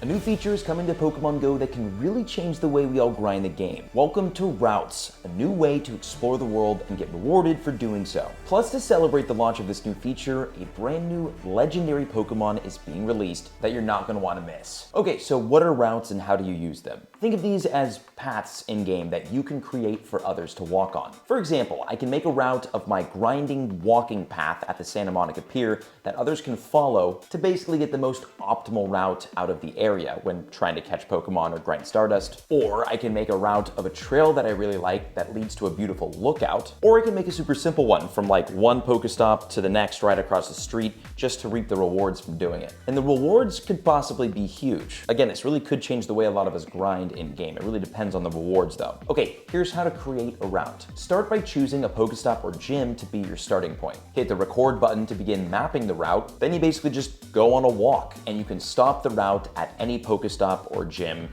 A new feature is coming to Pokemon Go that can really change the way we all grind the game. Welcome to Routes, a new way to explore the world and get rewarded for doing so. Plus, to celebrate the launch of this new feature, a brand new Legendary Pokemon is being released that you're not going to want to miss. Okay, so what are routes and how do you use them? Think of these as paths in-game that you can create for others to walk on. For example, I can make a route of my grinding walking path at the Santa Monica Pier that others can follow to basically get the most optimal route out of the area when trying to catch Pokemon or grind Stardust. Or I can make a route of a trail that I really like that leads to a beautiful lookout. Or I can make a super simple one from like one Pokestop to the next right across the street just to reap the rewards from doing it. And the rewards could possibly be huge. Again, this really could change the way a lot of us grind in game. It really depends on the rewards though. Okay, here's how to create a route. Start by choosing a Pokestop or gym to be your starting point. Hit the record button to begin mapping the route. Then you basically just go on a walk and you can stop the route at any Pokestop or gym,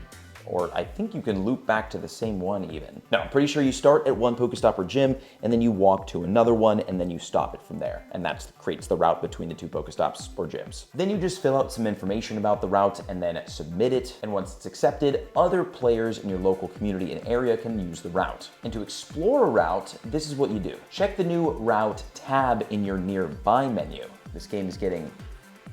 or I think you can loop back to the same one even. No, I'm pretty sure you start at one Pokestop or gym, and then you walk to another one, and then you stop it from there. And that creates the route between the two Pokestops or gyms. Then you just fill out some information about the route and then submit it. And once it's accepted, other players in your local community and area can use the route. And to explore a route, this is what you do. Check the new route tab in your nearby menu. This game is getting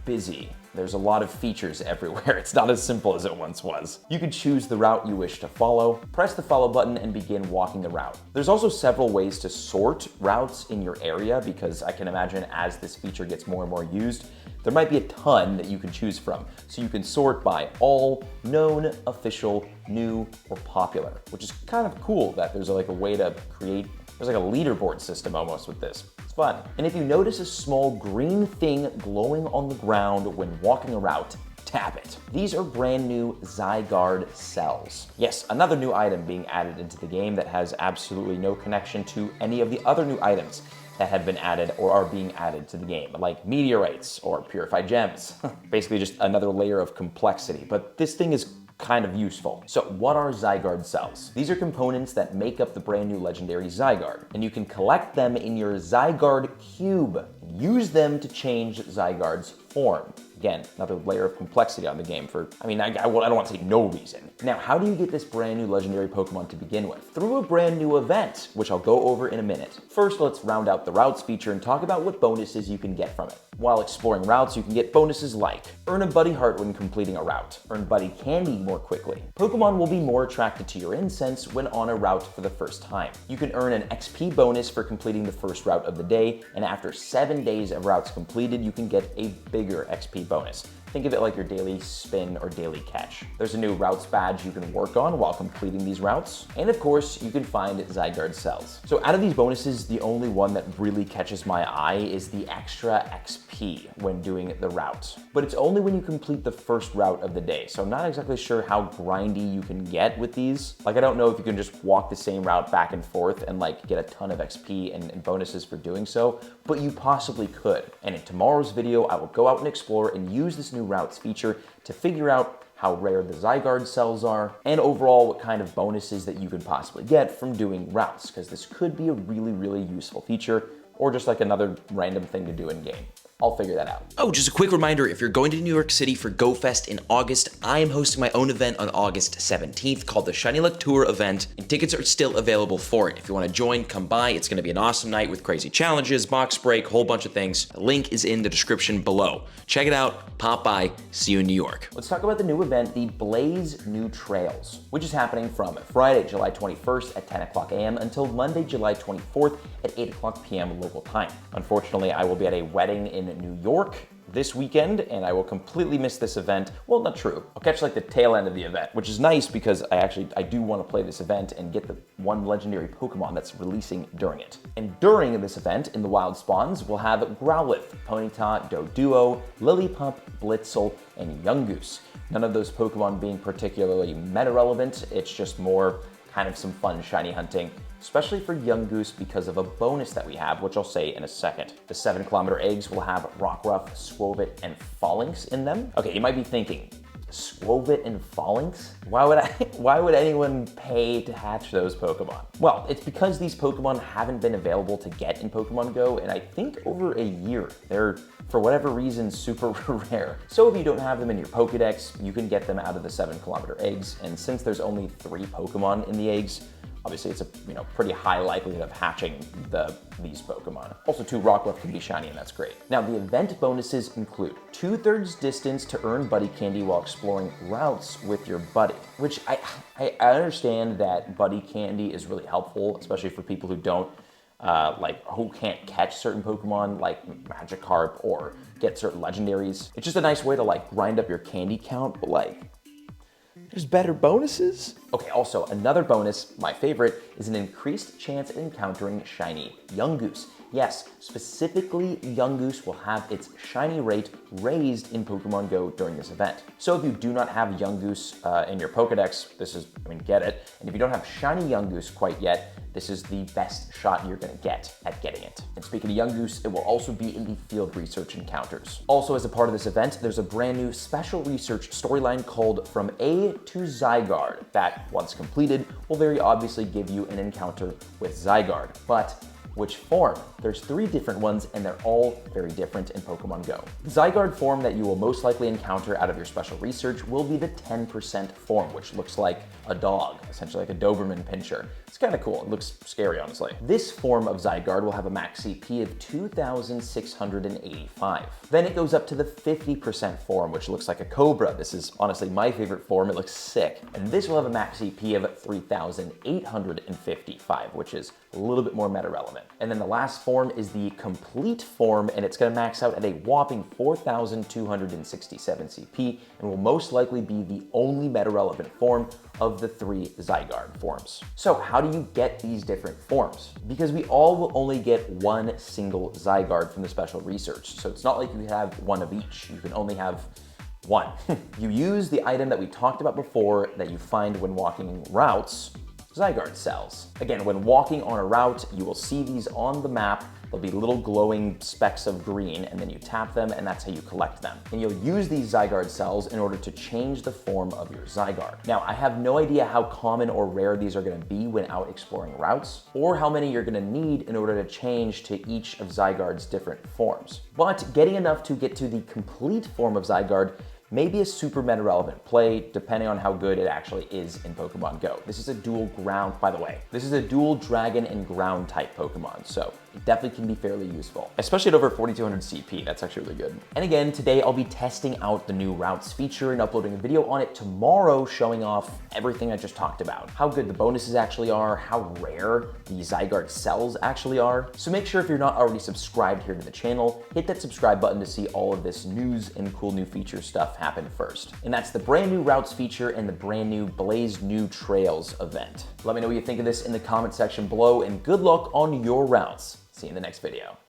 busy. There's a lot of features everywhere. It's not as simple as it once was. You can choose the route you wish to follow, press the follow button, and begin walking the route. There's also several ways to sort routes in your area because I can imagine as this feature gets more and more used, there might be a ton that you can choose from. So you can sort by all, known, official, new, or popular, which is kind of cool that there's like a way to create, there's like a leaderboard system almost with this. Fun. And if you notice a small green thing glowing on the ground when walking a route, tap it. These are brand new Zygarde cells. Yes, another new item being added into the game that has absolutely no connection to any of the other new items that have been added or are being added to the game, like meteorites or purified gems. Basically just another layer of complexity, but this thing is kind of useful. So what are Zygarde cells? These are components that make up the brand new legendary Zygarde, and you can collect them in your Zygarde cube. Use them to change Zygarde's form. Again, another layer of complexity on the game for, I don't want to say no reason. Now, how do you get this brand new legendary Pokemon to begin with? Through a brand new event, which I'll go over in a minute. First, let's round out the routes feature and talk about what bonuses you can get from it. While exploring routes, you can get bonuses like earn a buddy heart when completing a route, earn buddy candy more quickly. Pokemon will be more attracted to your incense when on a route for the first time. You can earn an XP bonus for completing the first route of the day, and after 7 days of routes completed, you can get a bigger XP bonus. Think of it like your daily spin or daily catch. There's a new routes badge you can work on while completing these routes. And of course, you can find Zygarde cells. So out of these bonuses, the only one that really catches my eye is the extra XP when doing the route. But it's only when you complete the first route of the day. So I'm not exactly sure how grindy you can get with these. Like, I don't know if you can just walk the same route back and forth and like get a ton of XP and bonuses for doing so, but you possibly could. And in tomorrow's video, I will go out and explore and use this new routes feature to figure out how rare the Zygarde cells are, and overall what kind of bonuses that you could possibly get from doing routes, because this could be a really, really useful feature, or just like another random thing to do in game. I'll figure that out. Oh, just a quick reminder, if you're going to New York City for Go Fest in August, I am hosting my own event on August 17th called the Shiny Luck Tour event, and tickets are still available for it. If you want to join, come by. It's going to be an awesome night with crazy challenges, box break, whole bunch of things. The link is in the description below. Check it out, pop by, see you in New York. Let's talk about the new event, the Blaze New Trails, which is happening from Friday, July 21st at 10 o'clock a.m. until Monday, July 24th at 8 o'clock p.m. local time. Unfortunately, I will be at a wedding in New York this weekend, and I will completely miss this event. Well, not true. I'll catch like the tail end of the event, which is nice because I do want to play this event and get the one legendary Pokemon that's releasing during it. And during this event, in the wild spawns, we'll have Growlithe, Ponyta, Doduo, Lillipup, Blitzel, and Yungoos. None of those Pokemon being particularly meta relevant, it's just more kind of some fun shiny hunting, especially for Yungoos because of a bonus that we have, which I'll say in a second. The 7-kilometer eggs will have Rockruff, Squovit, and Phalanx in them. Okay, you might be thinking, Squovit and Phalanx? Why would anyone pay to hatch those Pokemon? Well, it's because these Pokemon haven't been available to get in Pokemon Go in I think over a year. They're, for whatever reason, super rare. So if you don't have them in your Pokedex, you can get them out of the 7-kilometer eggs, and since there's only 3 Pokemon in the eggs, obviously it's a pretty high likelihood of hatching these Pokemon. Also 2 Rockruff can be shiny, and that's great. Now the event bonuses include 2/3 distance to earn buddy candy while exploring routes with your buddy, which I understand that buddy candy is really helpful, especially for people who don't who can't catch certain Pokemon like Magikarp or get certain legendaries. It's just a nice way to grind up your candy count, but there's better bonuses? Okay, also another bonus, my favorite, is an increased chance at encountering shiny Yungoos. Yes, specifically Yungoos will have its shiny rate raised in Pokemon Go during this event. So if you do not have Yungoos in your Pokedex, this is, get it. And if you don't have shiny Yungoos quite yet, this is the best shot you're gonna get at getting it. And speaking of Yungoos, it will also be in the field research encounters. Also, as a part of this event, there's a brand new special research storyline called From A to Zygarde that, once completed, will very obviously give you an encounter with Zygarde. But which form? There's 3 different ones, and they're all very different in Pokemon Go. The Zygarde form that you will most likely encounter out of your special research will be the 10% form, which looks like a dog, essentially like a Doberman Pinscher. It's kind of cool. It looks scary, honestly. This form of Zygarde will have a max CP of 2,685. Then it goes up to the 50% form, which looks like a Cobra. This is honestly my favorite form. It looks sick. And this will have a max CP of 3,855, which is a little bit more meta relevant. And then the last form is the complete form, and it's gonna max out at a whopping 4,267 CP, and will most likely be the only meta relevant form of the 3 Zygarde forms. So how do you get these different forms? Because we all will only get 1 single Zygarde from the special research, so it's not like you have 1 of each. You can only have 1. You use the item that we talked about before that you find when walking routes, Zygarde cells. Again, when walking on a route, you will see these on the map. There'll be little glowing specks of green, and then you tap them, and that's how you collect them. And you'll use these Zygarde cells in order to change the form of your Zygarde. Now, I have no idea how common or rare these are gonna be when out exploring routes, or how many you're gonna need in order to change to each of Zygarde's different forms. But getting enough to get to the complete form of Zygarde may be a super meta relevant play, depending on how good it actually is in Pokemon Go. This is a dual ground, by the way. This is a dual dragon and ground type Pokemon, so it definitely can be fairly useful, especially at over 4,200 CP. That's actually really good. And again, today I'll be testing out the new routes feature and uploading a video on it tomorrow, showing off everything I just talked about, how good the bonuses actually are, how rare the Zygarde cells actually are. So make sure if you're not already subscribed here to the channel, hit that subscribe button to see all of this news and cool new feature stuff happen first. And that's the brand new routes feature and the brand new Blaze New Trails event. Let me know what you think of this in the comment section below, and good luck on your routes. See you in the next video.